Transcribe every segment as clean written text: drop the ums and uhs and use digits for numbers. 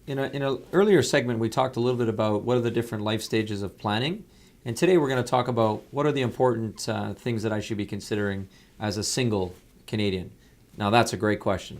In a earlier segment, we talked a little bit about what are the different life stages of planning. And today we're going to talk about what are the important things that I should be considering as a single Canadian. Now, that's a great question.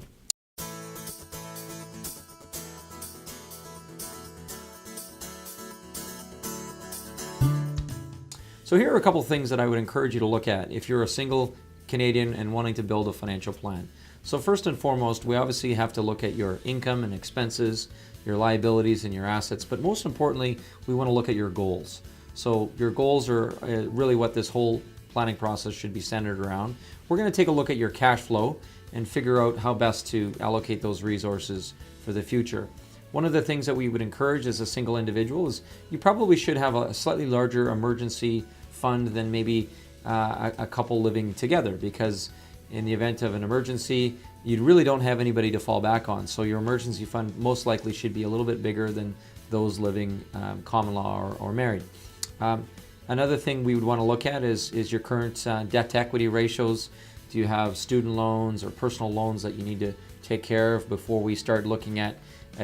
So here are a couple of things that I would encourage you to look at if you're a single Canadian and wanting to build a financial plan. So first and foremost, we obviously have to look at your income and expenses, your liabilities and your assets, but most importantly, we want to look at your goals. So your goals are really what this whole planning process should be centered around. We're going to take a look at your cash flow and figure out how best to allocate those resources for the future. One of the things that we would encourage as a single individual is you probably should have a slightly larger emergency fund than maybe a couple living together, because in the event of an emergency, you really don't have anybody to fall back on. So your emergency fund most likely should be a little bit bigger than those living common law or married. Another thing we would want to look at is your current debt to equity ratios. Do you have student loans or personal loans that you need to take care of before we start looking at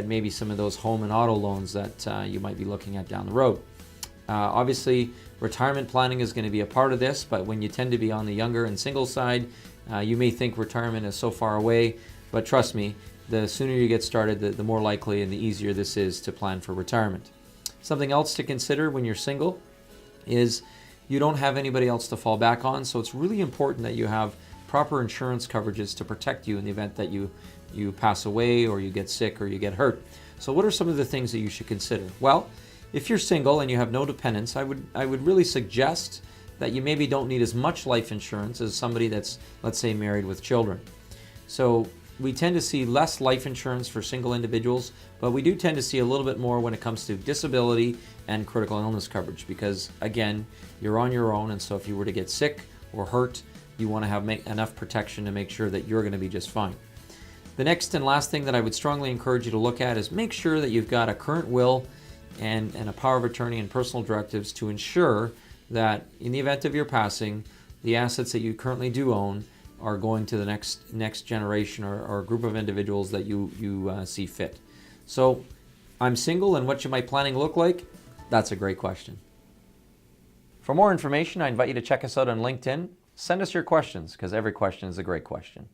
maybe some of those home and auto loans that you might be looking at down the road? Obviously, retirement planning is going to be a part of this, but when you tend to be on the younger and single side, you may think retirement is so far away, but trust me, the sooner you get started, the more likely and the easier this is to plan for retirement. Something else to consider when you're single is you don't have anybody else to fall back on, so it's really important that you have proper insurance coverages to protect you in the event that you pass away or you get sick or you get hurt. So what are some of the things that you should consider? Well, if you're single and you have no dependents, I would really suggest that you maybe don't need as much life insurance as somebody that's, let's say, married with children. So we tend to see less life insurance for single individuals, but we do tend to see a little bit more when it comes to disability and critical illness coverage, because again, you're on your own, and so if you were to get sick or hurt, you want to have enough protection to make sure that you're going to be just fine. The next and last thing that I would strongly encourage you to look at is make sure that you've got a current will and a power of attorney and personal directives to ensure that in the event of your passing, the assets that you currently do own are going to the next generation or group of individuals that you see fit. So I'm single, and what should my planning look like? That's a great question. For more information, I invite you to check us out on LinkedIn. Send us your questions, because every question is a great question.